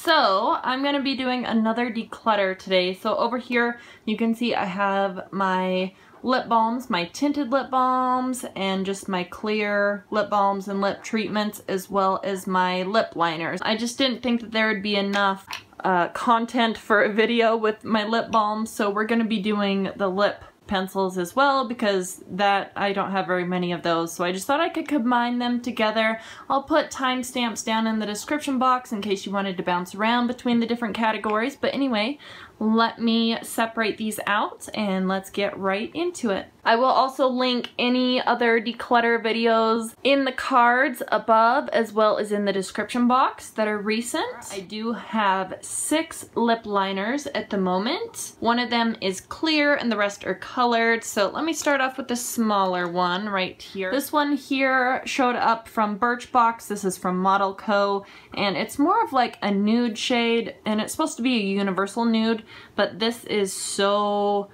So I'm going to be doing another declutter today. So over here you can see I have my lip balms, my tinted lip balms, and just my clear lip balms and lip treatments, as well as my lip liners. I just didn't think that there would be enough content for a video with my lip balms, so we're going to be doing the lip pencils as well, because that I don't have very many of those, so I just thought I could combine them together. I'll put timestamps down in the description box in case you wanted to bounce around between the different categories, but anyway, let me separate these out and let's get right into it. I will also link any other declutter videos in the cards above, as well as in the description box that are recent. I do have 6 lip liners at the moment. One of them is clear and the rest are colored, so let me start off with the smaller one right here. This one here showed up from Birchbox. This is from Model Co, and it's more of like a nude shade, and it's supposed to be a universal nude, but this is so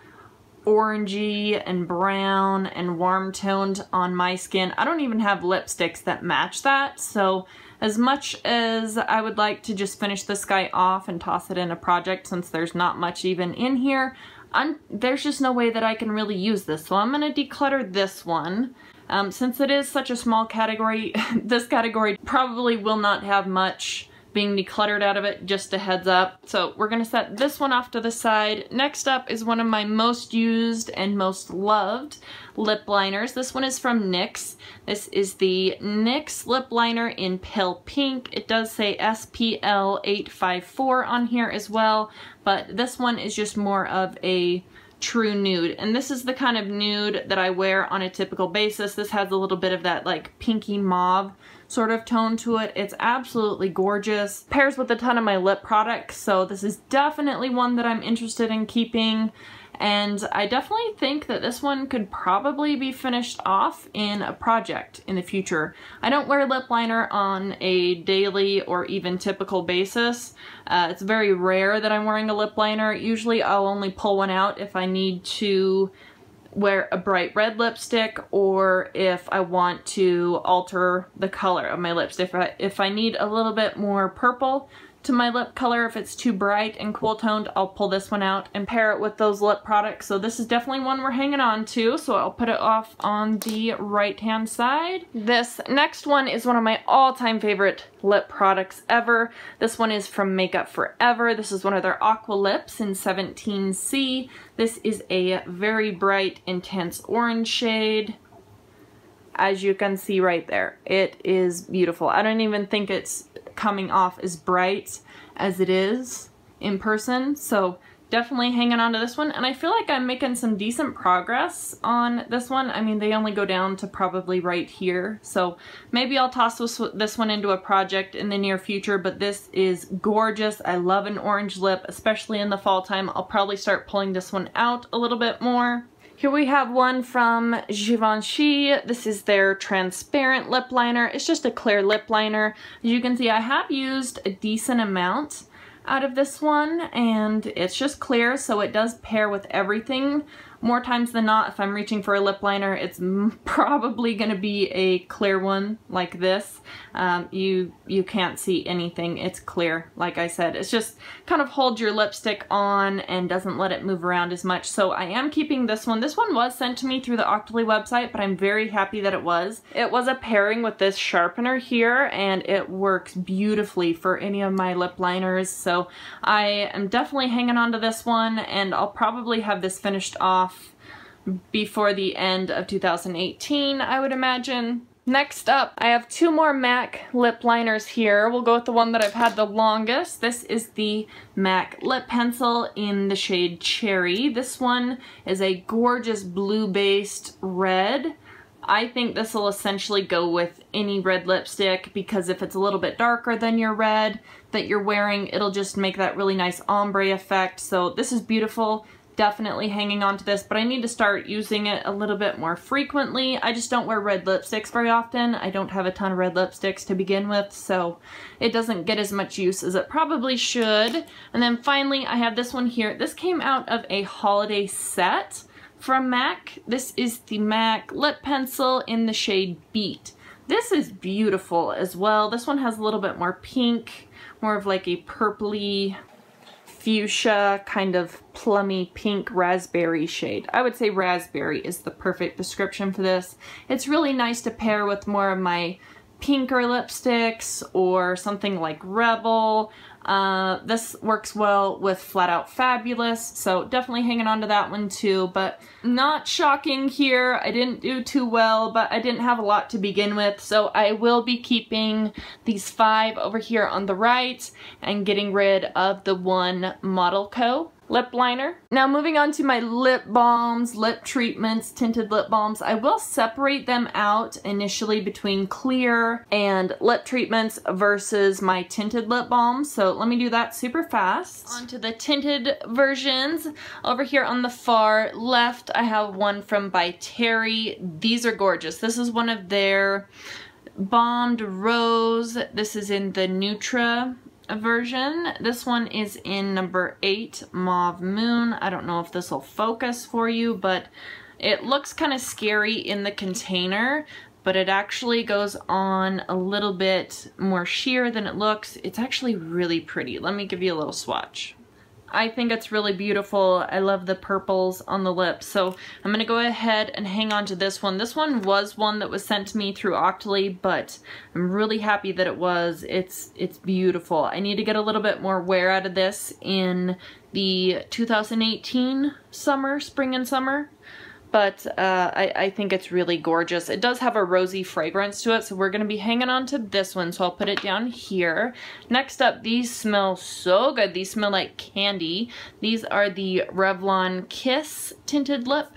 orangey and brown and warm toned on my skin. I don't even have lipsticks that match that, so as much as I would like to just finish this guy off and toss it in a project, since there's not much even in here, there's just no way that I can really use this, so I'm going to declutter this one. Since it is such a small category, this category probably will not have much being decluttered out of it, just a heads up. So we're gonna set this one off to the side. Next up is one of my most used and most loved lip liners. This one is from NYX. This is the NYX lip liner in Pale Pink. It does say SPL 854 on here as well, but this one is just more of a true nude, and this is the kind of nude that I wear on a typical basis. This has a little bit of that like pinky mauve sort of tone to it. It's absolutely gorgeous. Pairs with a ton of my lip products, so this is definitely one that I'm interested in keeping, and I definitely think that this one could probably be finished off in a project in the future. I don't wear lip liner on a daily or even typical basis. It's very rare that I'm wearing a lip liner. Usually I'll only pull one out if I need to wear a bright red lipstick, or if I want to alter the color of my lips. If I need a little bit more purple to my lip color, if it's too bright and cool toned, I'll pull this one out and pair it with those lip products. So this is definitely one we're hanging on to, so I'll put it off on the right hand side. This next one is one of my all-time favorite lip products ever. This one is from Makeup Forever. This is one of their Aqua Lips in 17C. This is a very bright, intense orange shade. As you can see right there, it is beautiful. I don't even think it's coming off as bright as it is in person, so definitely hanging on to this one, and I feel like I'm making some decent progress on this one. I mean, they only go down to probably right here, so maybe I'll toss this one into a project in the near future, but this is gorgeous. I love an orange lip, especially in the fall time. I'll probably start pulling this one out a little bit more. Here we have one from Givenchy. This is their transparent lip liner. It's just a clear lip liner. As you can see, I have used a decent amount out of this one, and it's just clear, so it does pair with everything. More times than not, if I'm reaching for a lip liner, it's probably going to be a clear one like this. You can't see anything. It's clear, like I said. It's just kind of holds your lipstick on and doesn't let it move around as much. So I am keeping this one. This one was sent to me through the Octoly website, but I'm very happy that it was. It was a pairing with this Sharpener here, and it works beautifully for any of my lip liners. So I am definitely hanging on to this one, and I'll probably have this finished off before the end of 2018, I would imagine. Next up, I have 2 more MAC lip liners here. We'll go with the one that I've had the longest. This is the MAC lip pencil in the shade Cherry. This one is a gorgeous blue-based red. I think this will essentially go with any red lipstick, because if it's a little bit darker than your red that you're wearing, it'll just make that really nice ombre effect. So this is beautiful. Definitely hanging on to this, but I need to start using it a little bit more frequently. I just don't wear red lipsticks very often. I don't have a ton of red lipsticks to begin with, so it doesn't get as much use as it probably should. And then finally, I have this one here. This came out of a holiday set from MAC. This is the MAC lip pencil in the shade Beat. This is beautiful as well. This one has a little bit more pink, more of like a purpley fuchsia kind of plummy pink raspberry shade. I would say raspberry is the perfect description for this. It's really nice to pair with more of my pinker lipsticks or something like Rebel. This works well with Flat Out Fabulous, so definitely hanging on to that one too, but not shocking here. I didn't do too well, but I didn't have a lot to begin with, so I will be keeping these 5 over here on the right and getting rid of the one Model Co. lip liner. Now moving on to my lip balms, lip treatments, tinted lip balms. I will separate them out initially between clear and lip treatments versus my tinted lip balms. So let me do that super fast. Onto the tinted versions. Over here on the far left, I have one from by Terry. These are gorgeous. This is one of their Bombed Rose. This is in the Nutra version. This one is in number 8, Mauve Moon. I don't know if this will focus for you, but it looks kind of scary in the container, but it actually goes on a little bit more sheer than it looks. It's actually really pretty. Let me give you a little swatch. I think it's really beautiful. I love the purples on the lips. So I'm going to go ahead and hang on to this one. This one was one that was sent to me through Octoly, but I'm really happy that it was. It's beautiful. I need to get a little bit more wear out of this in the 2018 summer, spring and summer. But I think it's really gorgeous. It does have a rosy fragrance to it, so we're going to be hanging on to this one, so I'll put it down here. Next up, these smell so good. These smell like candy. These are the Revlon Kiss Tinted Lip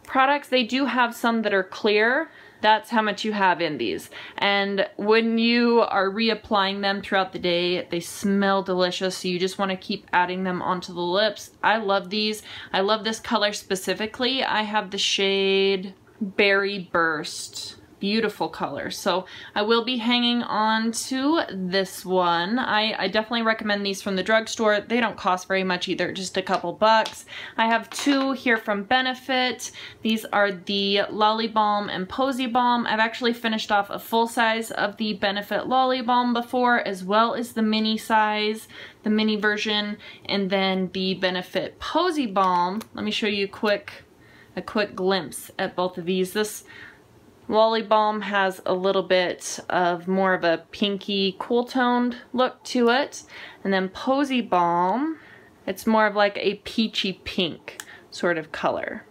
products. They do have some that are clear. That's how much you have in these. And when you are reapplying them throughout the day, they smell delicious, so you just want to keep adding them onto the lips. I love these. I love this color specifically. I have the shade Berry Burst. Beautiful color. So I will be hanging on to this one. I definitely recommend these from the drugstore. They don't cost very much either, just a couple bucks. I have 2 here from Benefit. These are the Lolly Balm and Posy Balm. I've actually finished off a full size of the Benefit Lolly Balm before, as well as the mini size, the mini version, and then the Benefit Posy Balm. Let me show you a quick glimpse at both of these. This Lolly Balm has a little bit of more of a pinky, cool-toned look to it. And then Posy Balm, it's more of like a peachy pink sort of color.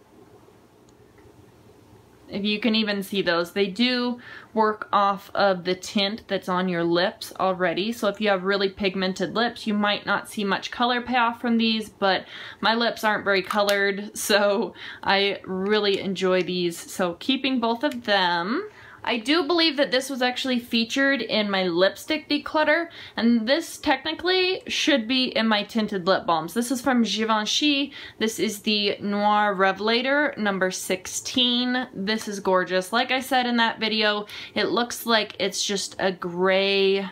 If you can even see those, they do work off of the tint that's on your lips already. So if you have really pigmented lips, you might not see much color payoff from these, but my lips aren't very colored, so I really enjoy these. So keeping both of them. I do believe that this was actually featured in my lipstick declutter, and this technically should be in my tinted lip balms. This is from Givenchy. This is the Noir Revelateur number 16. This is gorgeous. Like I said in that video, it looks like it's just a gray,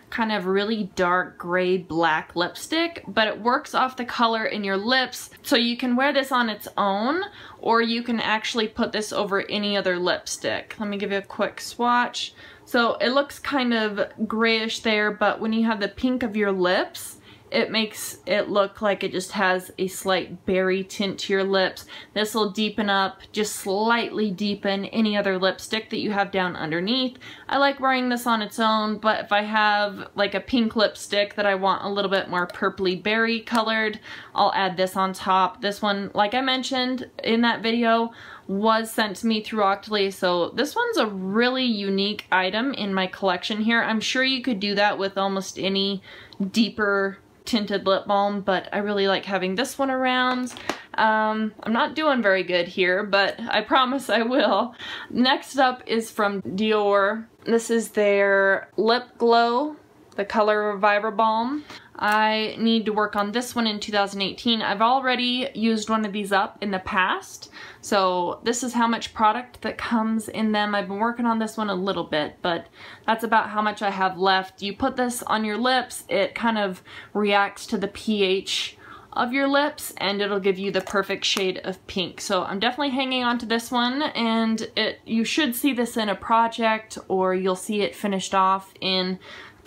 kind of really dark gray black lipstick, but it works off the color in your lips, so you can wear this on its own, or you can actually put this over any other lipstick. Let me give you a quick swatch. So it looks kind of grayish there, but when you have the pink of your lips, it makes it look like it just has a slight berry tint to your lips. This will deepen up, just slightly deepen any other lipstick that you have down underneath. I like wearing this on its own, but if I have like a pink lipstick that I want a little bit more purpley berry colored, I'll add this on top. This one, like I mentioned in that video, was sent to me through Octoly, so this one's a really unique item in my collection here. I'm sure you could do that with almost any deeper tinted lip balm, but I really like having this one around. I'm not doing very good here, but I promise I will. Next up is from Dior. This is their Lip Glow, the Color Reviver Balm. I need to work on this one in 2018. I've already used one of these up in the past, so this is how much product that comes in them. I've been working on this one a little bit, but that's about how much I have left. You put this on your lips, it kind of reacts to the pH of your lips, and it'll give you the perfect shade of pink. So I'm definitely hanging on to this one, and you should see this in a project, or you'll see it finished off in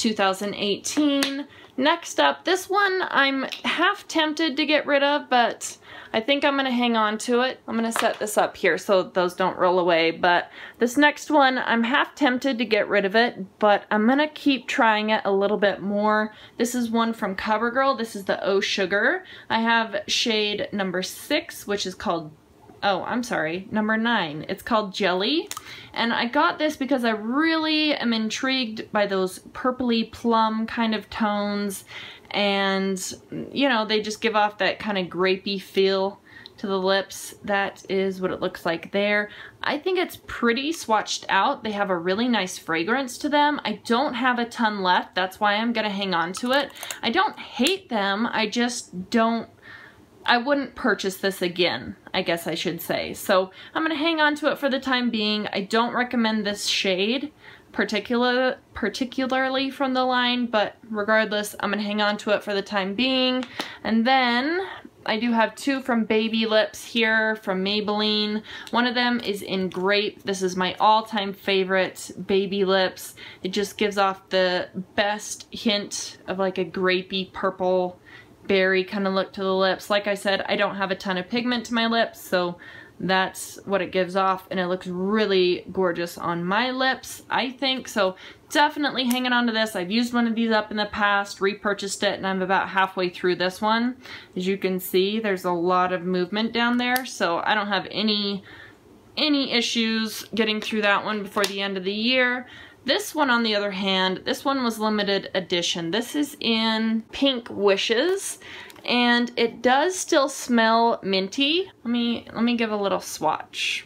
2018. Next up, this one I'm half tempted to get rid of, but I think I'm going to hang on to it. I'm going to set this up here so those don't roll away, but this next one, I'm half tempted to get rid of it, but I'm going to keep trying it a little bit more. This is one from CoverGirl. This is the Oh Sugar. I have shade number 6, which is called, oh, I'm sorry, number 9. It's called Jelly. And I got this because I really am intrigued by those purpley plum kind of tones. And, you know, they just give off that kind of grapey feel to the lips. That is what it looks like there. I think it's pretty swatched out. They have a really nice fragrance to them. I don't have a ton left. That's why I'm going to hang on to it. I don't hate them. I just don't. I wouldn't purchase this again, I guess I should say. So I'm going to hang on to it for the time being. I don't recommend this shade particularly from the line, but regardless, I'm going to hang on to it for the time being. And then I do have 2 from Baby Lips here from Maybelline. One of them is in Grape. This is my all-time favorite Baby Lips. It just gives off the best hint of like a grapey purple berry kind of look to the lips. Like I said, I don't have a ton of pigment to my lips, so that's what it gives off, and it looks really gorgeous on my lips, I think. So definitely hanging on to this. I've used one of these up in the past, repurchased it, and I'm about halfway through this one. As you can see, there's a lot of movement down there, so I don't have any issues getting through that one before the end of the year. This one, on the other hand, this one was limited edition. This is in Pink Wishes, and it does still smell minty. Let me give a little swatch.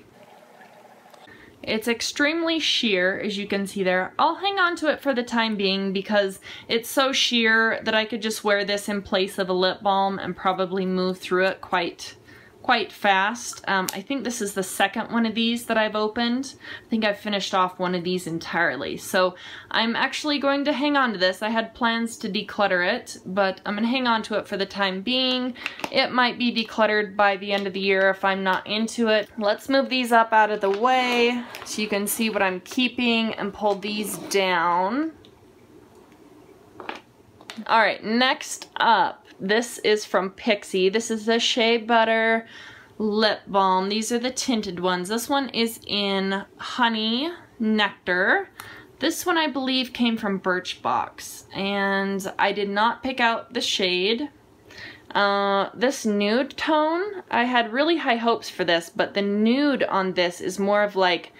It's extremely sheer, as you can see there. I'll hang on to it for the time being because it's so sheer that I could just wear this in place of a lip balm and probably move through it quite fast. I think this is the second one of these that I've opened. I think I've finished off one of these entirely. So I'm actually going to hang on to this. I had plans to declutter it, but I'm going to hang on to it for the time being. It might be decluttered by the end of the year if I'm not into it. Let's move these up out of the way so you can see what I'm keeping and pull these down. Alright, next up. This is from Pixi. This is the Shea Butter Lip Balm. These are the tinted ones. This one is in Honey Nectar. This one I believe came from Birchbox, and I did not pick out the shade. This nude tone, I had really high hopes for this, but the nude on this is more of like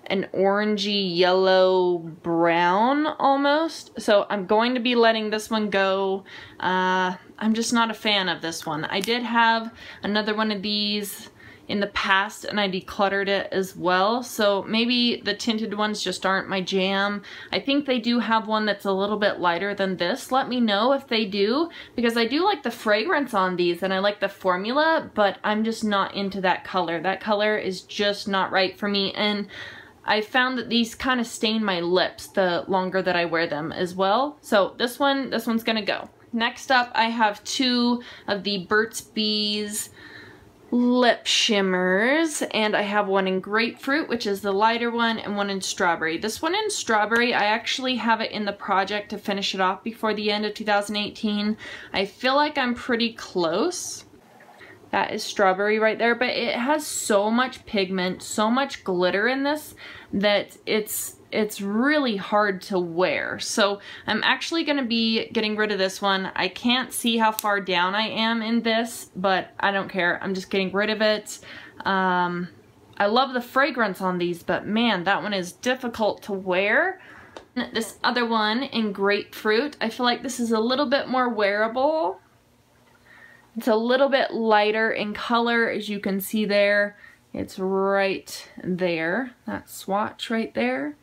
an orangey yellow brown almost. So I'm going to be letting this one go. I'm just not a fan of this one. I did have another one of these in the past and I decluttered it as well. So maybe the tinted ones just aren't my jam. I think they do have one that's a little bit lighter than this. Let me know if they do, because I do like the fragrance on these and I like the formula, but I'm just not into that color. That color is just not right for me, and I found that these kind of stain my lips the longer that I wear them as well. So this one's gonna go. Next up, I have 2 of the Burt's Bees lip shimmers, and I have one in Grapefruit, which is the lighter one, and one in Strawberry. This one in Strawberry, I actually have it in the project to finish it off before the end of 2018. I feel like I'm pretty close. That is Strawberry right there, but it has so much pigment, so much glitter in this that it's really hard to wear. So I'm actually going to be getting rid of this one. I can't see how far down I am in this, but I don't care. I'm just getting rid of it. I love the fragrance on these, but man, that one is difficult to wear. This other one in Grapefruit, I feel like this is a little bit more wearable. It's a little bit lighter in color, as you can see there. It's right there, that swatch right there.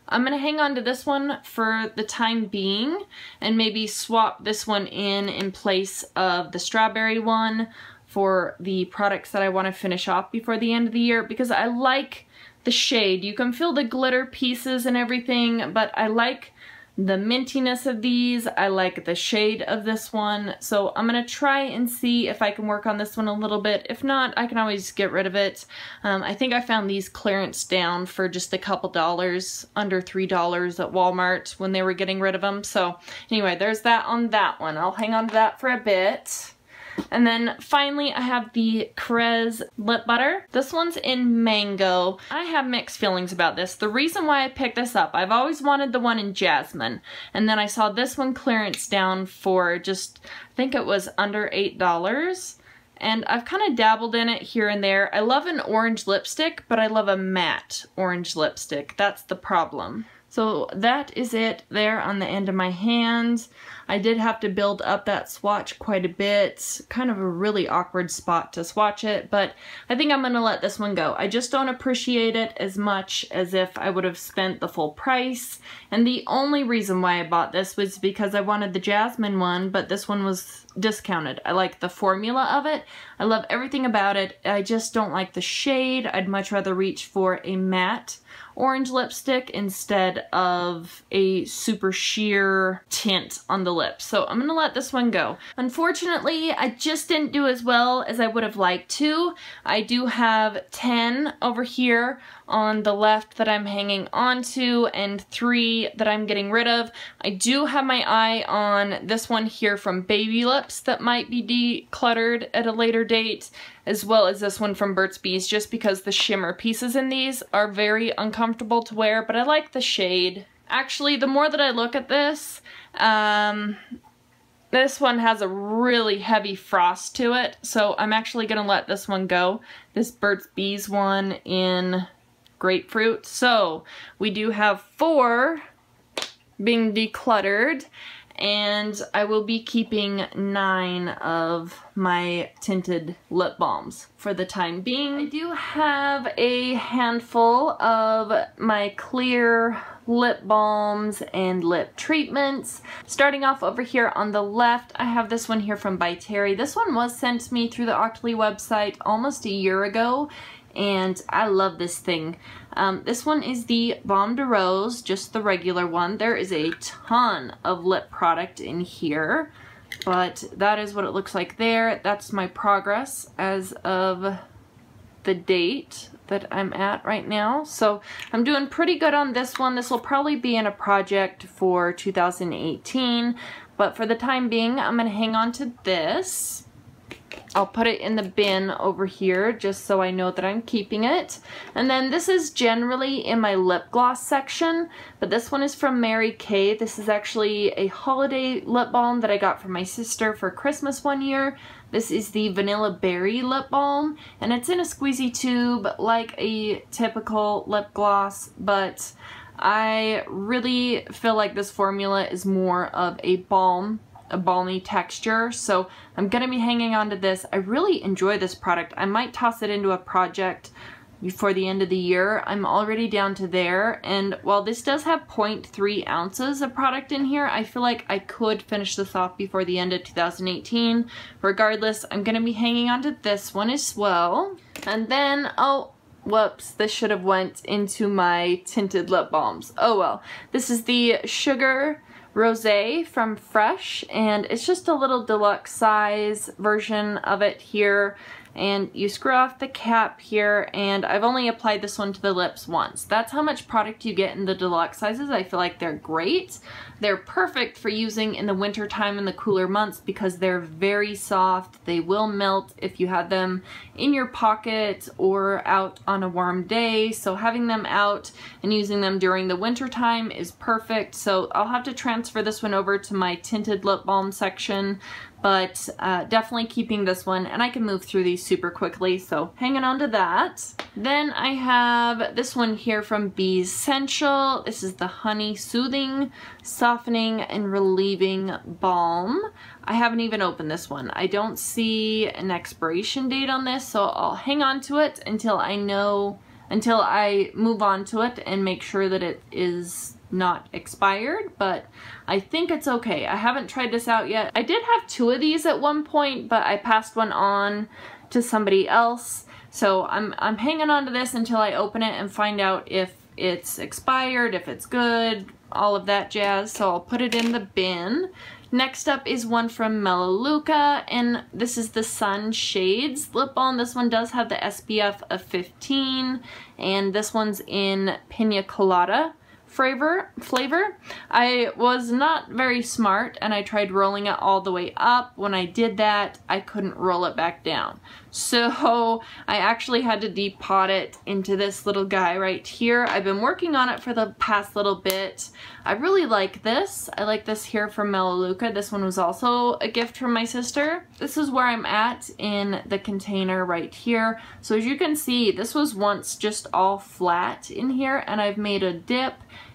I'm going to hang on to this one for the time being and maybe swap this one in place of the Strawberry one for the products that I want to finish off before the end of the year, because I like the shade. You can feel the glitter pieces and everything, but I like the mintiness of these. I like the shade of this one. So I'm going to try and see if I can work on this one a little bit. If not, I can always get rid of it. I think I found these clearance down for just a couple dollars, under $3 at Walmart when they were getting rid of them. So anyway, there's that on that one. I'll hang on to that for a bit. And then finally I have the Caress lip butter. This one's in mango. I have mixed feelings about this. The reason why I picked this up, I've always wanted the one in jasmine, and then I saw this one clearance down for just, I think it was under $8. And I've kind of dabbled in it here and there. I love an orange lipstick, but I love a matte orange lipstick. That's the problem. So that is it there on the end of my hand. I did have to build up that swatch quite a bit. Kind of a really awkward spot to swatch it, but I think I'm going to let this one go. I just don't appreciate it as much as if I would have spent the full price. And the only reason why I bought this was because I wanted the jasmine one, but this one was discounted. I like the formula of it. I love everything about it. I just don't like the shade. I'd much rather reach for a matte orange lipstick instead of a super sheer tint on the lips. So I'm gonna let this one go. Unfortunately, I just didn't do as well as I would have liked to. I do have 10 over here on the left that I'm hanging on to and 3 that I'm getting rid of. I do have my eye on this one here from Baby Lips that might be decluttered at a later date, as well as this one from Burt's Bees, just because the shimmer pieces in these are very uncomfortable to wear, but I like the shade. Actually, the more that I look at this, this one has a really heavy frost to it, so I'm actually going to let this one go. This Burt's Bees one in Grapefruit. So we do have 4 being decluttered, and I will be keeping 9 of my tinted lip balms for the time being. I do have a handful of my clear lip balms and lip treatments. Starting off over here on the left, I have this one here from By Terry. This one was sent to me through the Octoly website almost a year ago, and I love this thing. This one is the Baume de Rose, just the regular one. There is a ton of lip product in here, but that is what it looks like there. That's my progress as of the date that I'm at right now. So I'm doing pretty good on this one. This will probably be in a project for 2018, but for the time being, I'm going to hang on to this. I'll put it in the bin over here just so I know that I'm keeping it. And then this is generally in my lip gloss section, but this one is from Mary Kay. This is actually a holiday lip balm that I got from my sister for Christmas one year. This is the Vanilla Berry lip balm, and it's in a squeezy tube like a typical lip gloss, but I really feel like this formula is more of a balmy texture, so I'm gonna be hanging on to this. I really enjoy this product. I might toss it into a project before the end of the year. I'm already down to there, and while this does have 0.3 ounces of product in here, I feel like I could finish this off before the end of 2018. Regardless, I'm gonna be hanging on to this one as well. And then, oh, whoops, this should have went into my tinted lip balms. Oh well. This is the Sugar Rosé from Fresh, and it's just a little deluxe size version of it here, and you screw off the cap here, and I've only applied this one to the lips once. That's how much product you get in the deluxe sizes. I feel like they're great. They're perfect for using in the winter time in the cooler months because they're very soft. They will melt if you have them in your pocket or out on a warm day, so having them out and using them during the winter time is perfect. So I'll have to transfer this one over to my tinted lip balm section, but definitely keeping this one, and I can move through these super quickly, so hanging on to that. Then I have this one here from Beessential. This is the Honey Soothing, Softening, and Relieving Balm. I haven't even opened this one. I don't see an expiration date on this, so I'll hang on to it until I move on to it and make sure that it is not expired, but I think it's okay. I haven't tried this out yet. I did have 2 of these at one point, but I passed one on to somebody else, so I'm hanging on to this until I open it and find out if it's expired, if it's good, all of that jazz, so I'll put it in the bin. Next up is one from Melaleuca, and this is the Sun Shades Lip Balm. This one does have the SPF of 15, and this one's in Pina Colada flavor. I was not very smart, and I tried rolling it all the way up. When I did that, I couldn't roll it back down. So I actually had to depot it into this little guy right here. I've been working on it for the past little bit. I really like this. I like this here from Melaleuca. This one was also a gift from my sister. This is where I'm at in the container right here. So as you can see, this was once just all flat in here, and I've made a dip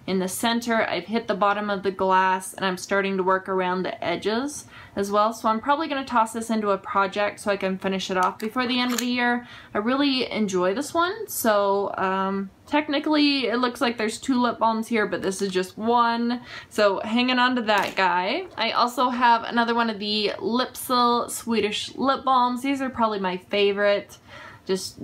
in the center. I've hit the bottom of the glass, and I'm starting to work around the edges as well. So I'm probably going to toss this into a project so I can finish it off before the end of the year. I really enjoy this one. So technically it looks like there's 2 lip balms here, but this is just one. So hanging on to that guy. I also have another one of the Lipsil Swedish lip balms. These are probably my favorite. Just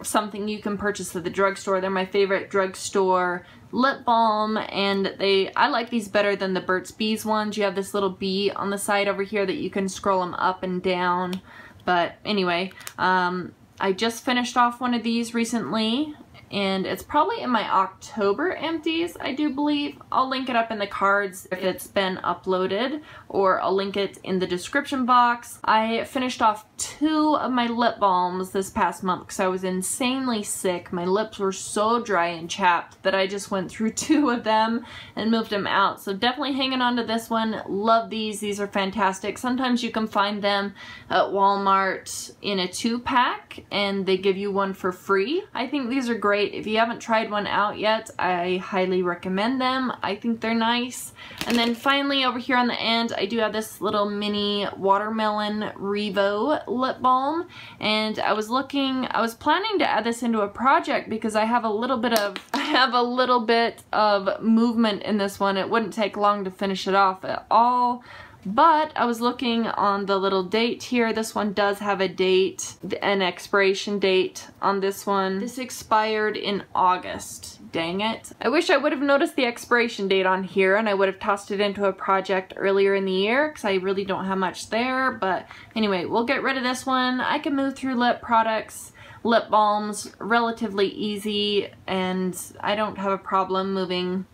something you can purchase at the drugstore. They're my favorite drugstore lip balm, and I like these better than the Burt's Bees ones. You have this little bee on the side over here that you can scroll them up and down. But anyway, I just finished off one of these recently, and it's probably in my October empties, I do believe. I'll link it up in the cards if it's been uploaded, or I'll link it in the description box. I finished off 2 of my lip balms this past month because I was insanely sick. My lips were so dry and chapped that I just went through 2 of them and moved them out. So definitely hanging on to this one. Love these. These are fantastic. Sometimes you can find them at Walmart in a 2-pack, and they give you one for free. I think these are great. If you haven't tried one out yet, I highly recommend them. I think they're nice. And then finally over here on the end, I do have this little mini Watermelon Revo lip balm, and I was planning to add this into a project because I have a little bit of movement in this one. It wouldn't take long to finish it off at all. But I was looking on the little date here. This one does have a date, an expiration date on this one. This expired in August. Dang it. I wish I would have noticed the expiration date on here, and I would have tossed it into a project earlier in the year because I really don't have much there. But anyway, we'll get rid of this one. I can move through lip products, lip balms relatively easy, and I don't have a problem moving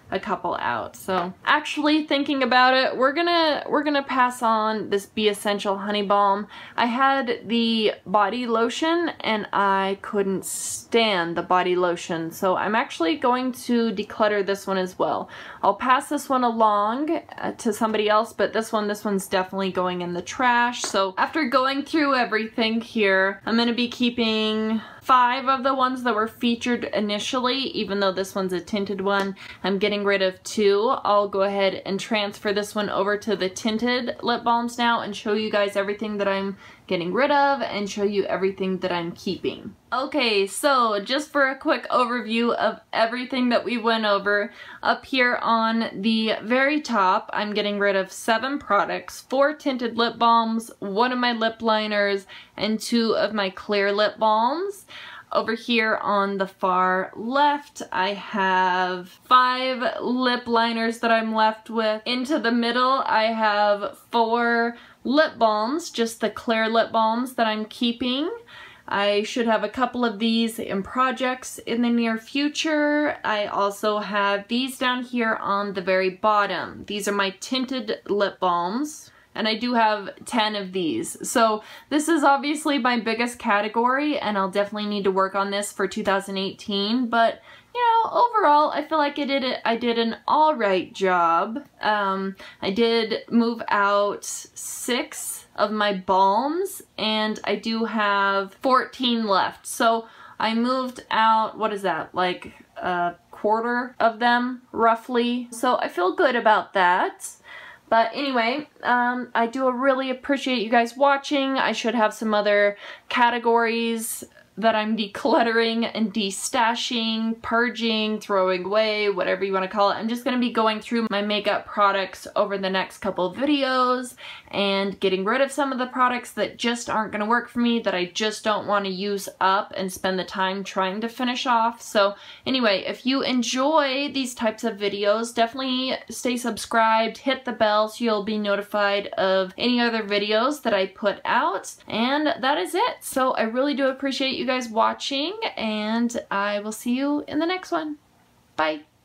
a couple out. So actually thinking about it, we're gonna pass on this Be Essential Honey Balm. I had the body lotion and I couldn't stand the body lotion, so I'm actually going to declutter this one as well. I'll pass this one along to somebody else, but this one's definitely going in the trash. So after going through everything here, I'm gonna be keeping 5 of the ones that were featured initially, even though this one's a tinted one. I'm getting rid of 2. I'll go ahead and transfer this one over to the tinted lip balms now and show you guys everything that I'm getting rid of and show you everything that I'm keeping. Okay, so just for a quick overview of everything that we went over, up here on the very top, I'm getting rid of 7 products, 4 tinted lip balms, 1 of my lip liners, and 2 of my clear lip balms. Over here on the far left, I have 5 lip liners that I'm left with. Into the middle, I have 4 lip balms, just the clear lip balms that I'm keeping. I should have a couple of these in projects in the near future. I also have these down here on the very bottom. These are my tinted lip balms, and I do have 10 of these. So this is obviously my biggest category, and I'll definitely need to work on this for 2018, but you know, overall, I feel like I did an alright job. I did move out 6 of my balms, and I do have 14 left. So I moved out, what is that, like a quarter of them, roughly. So I feel good about that. But anyway, I do really appreciate you guys watching. I should have some other categories that I'm decluttering and destashing, purging, throwing away, whatever you want to call it. I'm just going to be going through my makeup products over the next couple of videos and getting rid of some of the products that just aren't going to work for me, that I just don't want to use up and spend the time trying to finish off. So anyway, if you enjoy these types of videos, definitely stay subscribed, hit the bell so you'll be notified of any other videos that I put out. And that is it. So I really do appreciate you guys watching, and I will see you in the next one. Bye.